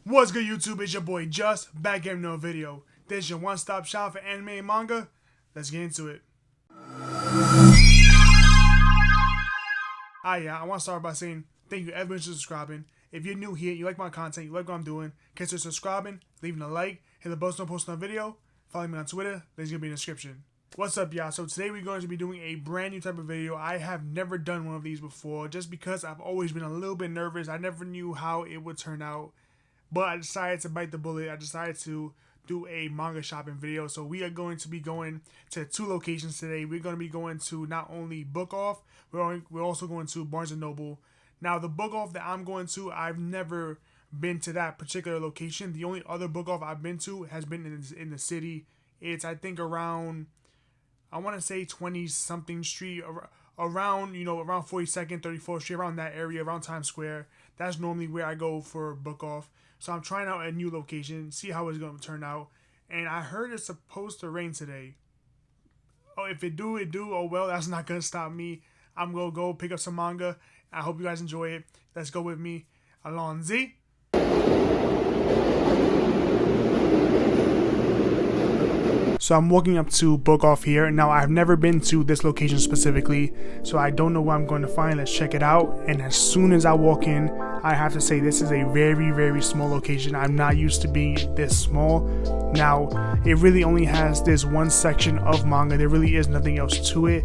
What's good, YouTube? It's your boy Just, back here with no video. This is your one-stop shop for anime and manga. Let's get into it. I want to start by saying thank you everyone for subscribing. If you're new here, you like my content, you like what I'm doing, consider subscribing, leaving a like, hit the bell so I post a video, follow me on Twitter, link's gonna be in the description. What's up, y'all? So today we're going to be doing a brand new type of video. I have never done one of these before just because I've always been a little bit nervous. I never knew how it would turn out. But I decided to bite the bullet. I decided to do a manga shopping video. So we are going to be going to two locations today. We're going to be going to not only Book Off, we're also going to Barnes & Noble. Now, the Book Off that I'm going to, I've never been to that particular location. The only other Book Off I've been to has been in the city. It's, I think, around, I want to say 20-something street, around 42nd, 34th Street, around that area, around Times Square. That's normally where I go for Book Off. So I'm trying out a new location, see how it's going to turn out. And I heard it's supposed to rain today. Oh, if it do, it do. Oh, well, that's not going to stop me. I'm going to go pick up some manga. I hope you guys enjoy it. Let's go with me. Allons-y. So I'm walking up to Book Off here. Now, I've never been to this location specifically, so I don't know what I'm going to find. Let's check it out. And as soon as I walk in, I have to say this is a very, very small location. I'm not used to being this small. Now, it really only has this one section of manga. There really is nothing else to it.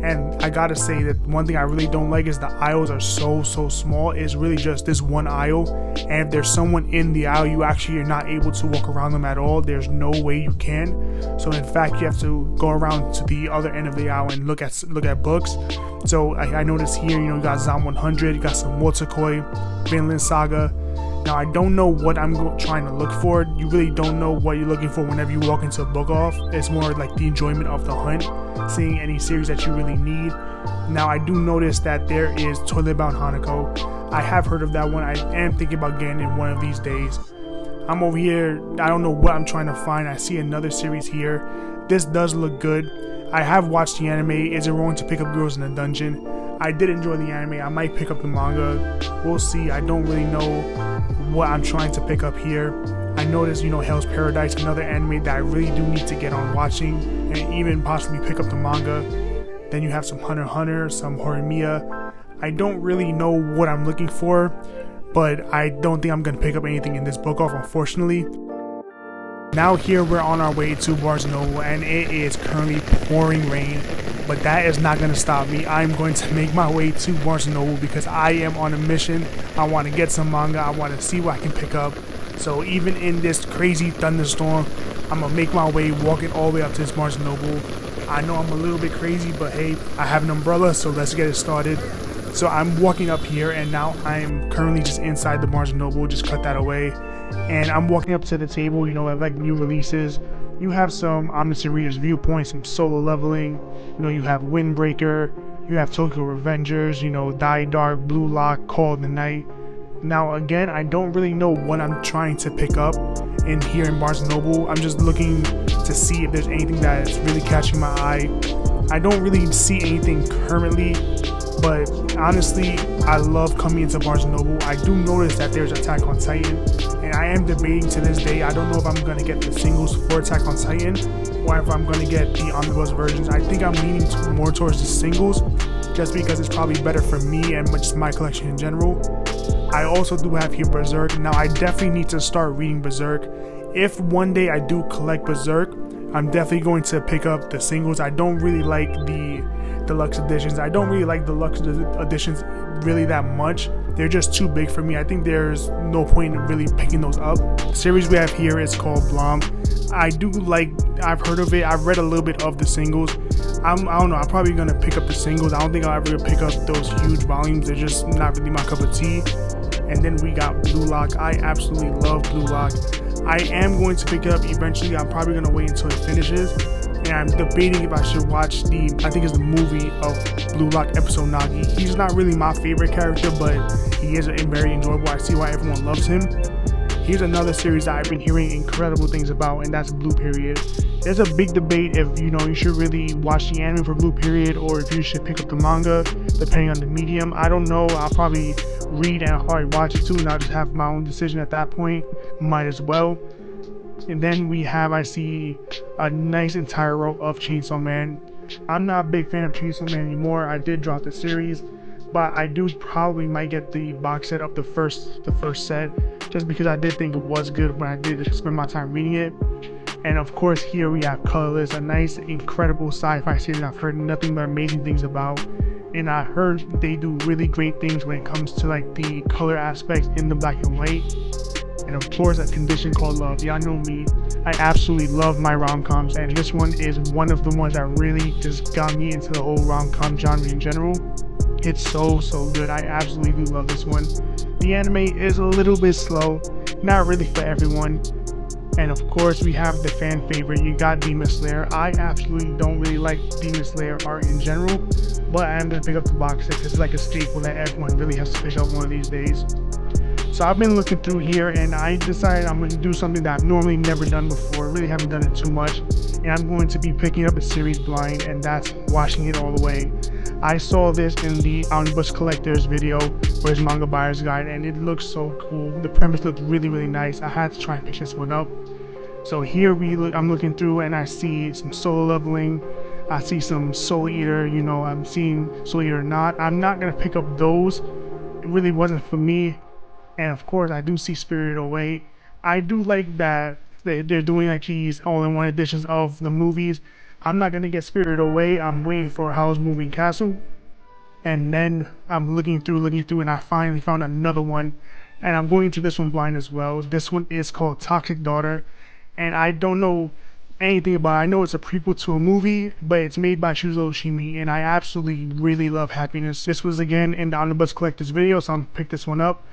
And I gotta say that one thing I really don't like is the aisles are so small. It's really just this one aisle, and if there's someone in the aisle, you actually are not able to walk around them at all. There's no way you can. So in fact, you have to go around to the other end of the aisle and look at books. So I noticed here, you got Zom 100, you got some Wotakoi, Vinland Saga. Now, I don't know what I'm trying to look for. You really don't know what you're looking for whenever you walk into a Book Off. It's more like the enjoyment of the hunt, seeing any series that you really need. Now, I do notice that there is Toilet Bound Hanako. I have heard of that one. I am thinking about getting it one of these days. I'm over here. I don't know what I'm trying to find. I see another series here. This does look good. I have watched the anime. Is it wrong to pick up Girls in a Dungeon? I did enjoy the anime. I might pick up the manga. We'll see. I don't really know what I'm trying to pick up here. I noticed, Hell's Paradise, another anime that I really do need to get on watching and even possibly pick up the manga. Then you have some Hunter x Hunter, some Horimiya. I don't really know what I'm looking for, but I don't think I'm going to pick up anything in this Book Off, unfortunately. Now here we're on our way to Barnes & Noble, and it is currently pouring rain, but that is not going to stop me. I'm going to make my way to Barnes & Noble because I am on a mission. I want to get some manga. I want to see what I can pick up. So even in this crazy thunderstorm, I'm going to make my way, walking all the way up to this Barnes & Noble. I know I'm a little bit crazy, but hey, I have an umbrella, so let's get it started. So I'm walking up here, and now I'm currently just inside the Barnes & Noble. Just cut that away. And I'm walking up to the table, like new releases. You have some Omniscient Reader's Viewpoint, some Solo Leveling. You have Windbreaker. You have Tokyo Revengers, Die Dark, Blue Lock, Call of the Night. Now, again, I don't really know what I'm trying to pick up in here in Barnes & Noble. I'm just looking to see if there's anything that is really catching my eye. I don't really see anything currently, but honestly, I love coming into Barnes & Noble. I do notice that there's Attack on Titan, and I am debating to this day. I don't know if I'm going to get the singles for Attack on Titan or if I'm going to get the omnibus versions. I think I'm leaning more towards the singles just because it's probably better for me and just my collection in general. I also do have here Berserk. Now, I definitely need to start reading Berserk. If one day I do collect Berserk, I'm definitely going to pick up the singles. I don't really like the deluxe editions. I don't really like deluxe editions really that much. They're just too big for me. I think there's no point in really picking those up. The series we have here is called Blom. I've heard of it. I've read a little bit of the singles. I don't know. I'm probably going to pick up the singles. I don't think I'll ever pick up those huge volumes. They're just not really my cup of tea. And then we got Blue Lock. I absolutely love Blue Lock. I am going to pick it up eventually. I'm probably going to wait until it finishes. And I'm debating if I should watch I think it's the movie of Blue Lock episode Nagi. He's not really my favorite character, but he is very enjoyable. I see why everyone loves him. Here's another series that I've been hearing incredible things about, and that's Blue Period. There's a big debate if you should really watch the anime for Blue Period or if you should pick up the manga, depending on the medium. I don't know. I'll probably read and hard watch it too, and I'll just have my own decision at that point. Might as well. And then we have, I see a nice entire row of Chainsaw Man. I'm not a big fan of Chainsaw Man anymore. I did drop the series, but I do probably might get the box set of the first set, just because I did think it was good when I did spend my time reading it. And of course, here we have Colorless, a nice, incredible sci-fi series I've heard nothing but amazing things about. And I heard they do really great things when it comes to like the color aspects in the black and white. And of course, A Condition Called Love. Y'all know me, I absolutely love my rom-coms, and this one is one of the ones that really just got me into the whole rom-com genre in general. It's so good. I absolutely do love this one. The anime is a little bit slow, not really for everyone. And of course, we have the fan favorite, you got Demon Slayer. I absolutely don't really like Demon Slayer art in general, but I am going to pick up the box set because it's like a staple that everyone really has to pick up one of these days. So I've been looking through here, and I decided I'm going to do something that I've normally never done before, really haven't done it too much, and I'm going to be picking up a series blind, and that's watching it all the way. I saw this in the Omnibus Collectors video for his manga buyer's guide, and it looks so cool. The premise looked really nice. I had to try and pick this one up. So here I'm looking through, and I see some Solo Leveling, I see some Soul Eater, you know, I'm seeing Soul Eater Not. I'm not going to pick up those, it really wasn't for me. And of course, I do see Spirited Away. I do like that they're doing like these all-in-one editions of the movies. I'm not gonna get Spirited Away. I'm waiting for Howl's Moving Castle. And then I'm looking through, and I finally found another one. And I'm going to this one blind as well. This one is called Toxic Daughter. And I don't know anything about it. I know it's a prequel to a movie, but it's made by Shuzo Oshimi, and I absolutely really love Happiness. This was again in the Omnibus Collectors video, so I'm gonna pick this one up.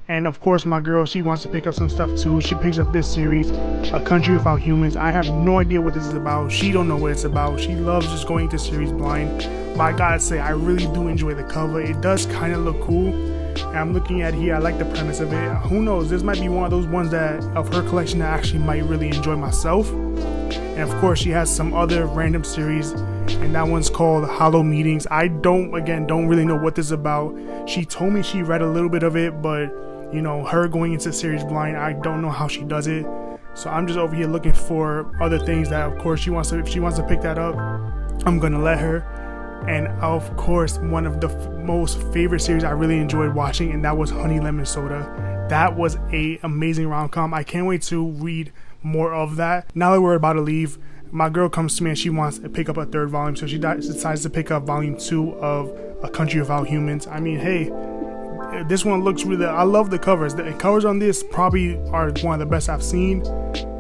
And of course, my girl, she wants to pick up some stuff too. She picks up this series, A Country Without Humans. I have no idea what this is about. She don't know what it's about. She loves just going to series blind. But I gotta say, I really do enjoy the cover. It does kind of look cool. And I'm looking at here, I like the premise of it. Who knows, this might be one of those ones that of her collection that I actually might really enjoy myself. And of course, she has some other random series, and that one's called Hollow Meetings. I don't really know what this is about. She told me she read a little bit of it, but you know, her going into series blind, I don't know how she does it. So I'm just over here looking for other things that, of course, if she wants to pick that up, I'm gonna let her. And of course, one of the most favorite series I really enjoyed watching, and that was Honey Lemon Soda. That was a amazing rom-com. I can't wait to read more of that. Now that we're about to leave, my girl comes to me and she wants to pick up a third volume, so she decides to pick up volume 2 of A Country Without Humans. I mean, hey, this one looks really, I love the covers. The covers on this probably are one of the best I've seen.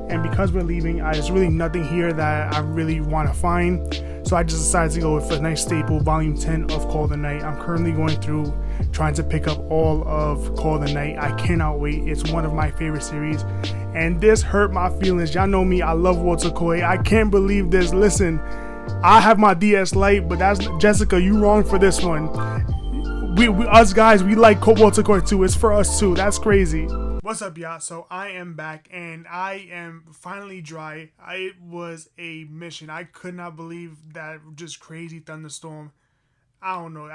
And because we're leaving, there's really nothing here that I really want to find. So I just decided to go with a nice staple, volume 10 of Call the Night. I'm currently going through trying to pick up all of Call the Night. I cannot wait. It's one of my favorite series. And this hurt my feelings. Y'all know me, I love Walter Koi. I can't believe this. Listen, I have my DS Lite, but that's Jessica, you wrong for this one. Us guys, we like Walter Koi too. It's for us too. That's crazy. What's up, y'all? So I am back, and I am finally dry. It was a mission. I could not believe that just crazy thunderstorm. I don't know.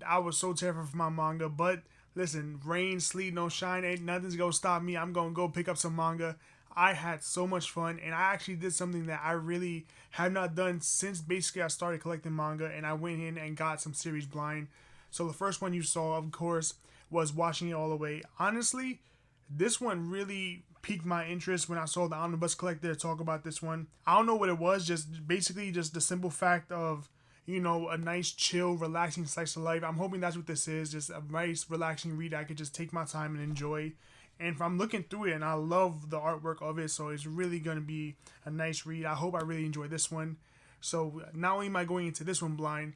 I was so terrified for my manga, but listen, rain, sleet, no shine, ain't nothing's gonna stop me. I'm gonna go pick up some manga. I had so much fun, and I actually did something that I really have not done since basically I started collecting manga, and I went in and got some series blind. So the first one you saw, of course, was Watching It All the Way. Honestly, this one really piqued my interest when I saw the Omnibus Collector talk about this one. I don't know what it was, just basically just the simple fact of, you know, a nice, chill, relaxing slice of life. I'm hoping that's what this is, just a nice, relaxing read I could just take my time and enjoy. And if I'm looking through it, and I love the artwork of it, so it's really going to be a nice read. I hope I really enjoy this one. So not only am I going into this one blind,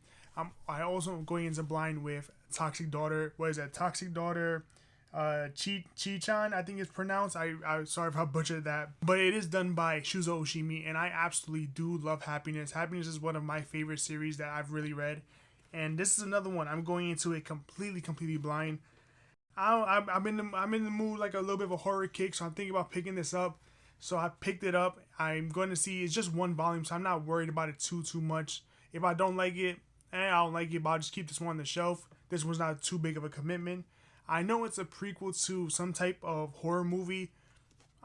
I also am going into blind with Toxic Daughter. What is that? Toxic Daughter Chi-chan, I think it's pronounced. I'm sorry if I butchered that. But it is done by Shuzo Oshimi, and I absolutely do love Happiness. Happiness is one of my favorite series that I've really read. And this is another one. I'm going into it completely blind. I'm in the mood, like a little bit of a horror kick, so I'm thinking about picking this up. So I picked it up. I'm going to see, it's just one volume, so I'm not worried about it too much. If I don't like it, I don't like it, but I'll just keep this one on the shelf. This was not too big of a commitment. I know it's a prequel to some type of horror movie.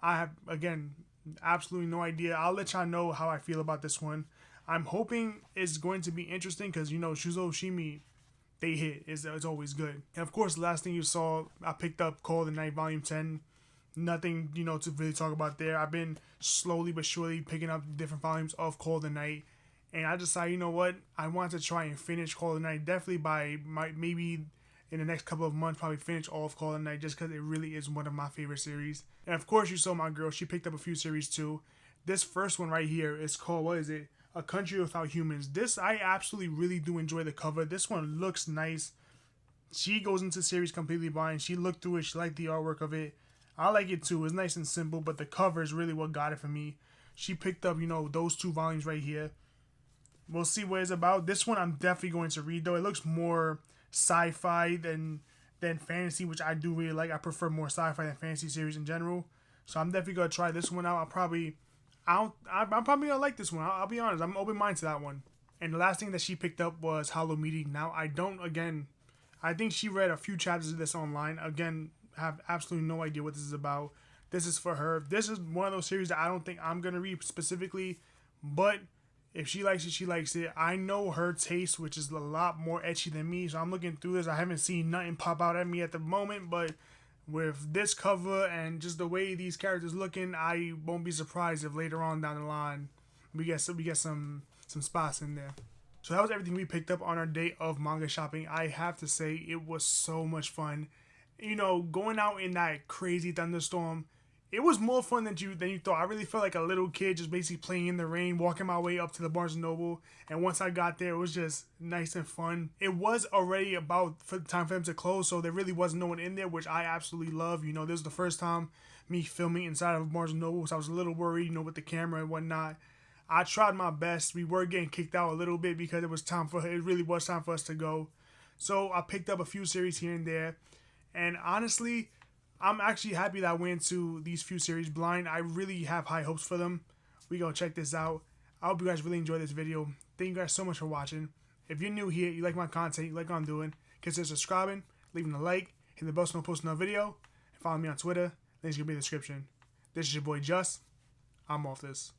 I have, again, absolutely no idea. I'll let y'all know how I feel about this one. I'm hoping it's going to be interesting because, you know, Shuzo Oshimi, they hit. It's always good. And of course, the last thing you saw, I picked up Call of the Night Volume 10. Nothing, you know, to really talk about there. I've been slowly but surely picking up different volumes of Call of the Night. And I decided, you know what, I want to try and finish Call of the Night. Definitely by maybe in the next couple of months, probably finish all of Call of the Night just because it really is one of my favorite series. And of course, you saw my girl. She picked up a few series too. This first one right here is called, what is it? A Country Without Humans. This, I absolutely really do enjoy the cover. This one looks nice. She goes into the series completely blind. She looked through it. She liked the artwork of it. I like it too. It's nice and simple, but the cover is really what got it for me. She picked up, you know, those 2 volumes right here. We'll see what it's about. This one I'm definitely going to read though. It looks more sci-fi than fantasy, which I do really like. I prefer more sci-fi than fantasy series in general. So I'm definitely gonna try this one out. I'm probably gonna like this one. I'll be honest. I'm open minded to that one. And the last thing that she picked up was Hollow Meeting. Now I think she read a few chapters of this online. Again, have absolutely no idea what this is about. This is for her. This is one of those series that I don't think I'm gonna read specifically, but if she likes it, she likes it. I know her taste, which is a lot more ecchi than me, so I'm looking through this. I haven't seen nothing pop out at me at the moment, but with this cover and just the way these characters looking, I won't be surprised if later on down the line we get some spots in there. So that was everything we picked up on our day of manga shopping. I have to say it was so much fun. You know, going out in that crazy thunderstorm, it was more fun than you thought. I really felt like a little kid just basically playing in the rain, walking my way up to the Barnes & Noble. And once I got there, it was just nice and fun. It was already about time for them to close, so there really was no one in there, which I absolutely love. You know, this is the first time me filming inside of Barnes & Noble, so I was a little worried, you know, with the camera and whatnot. I tried my best. We were getting kicked out a little bit because it really was time for us to go. So I picked up a few series here and there. And honestly, I'm actually happy that I went to these few series blind. I really have high hopes for them. We gonna check this out. I hope you guys really enjoyed this video. Thank you guys so much for watching. If you're new here, you like my content, you like what I'm doing, consider subscribing, leaving a like, hit the bell so I don't post another video, and follow me on Twitter. Links gonna be in the description. This is your boy Just. I'm off this.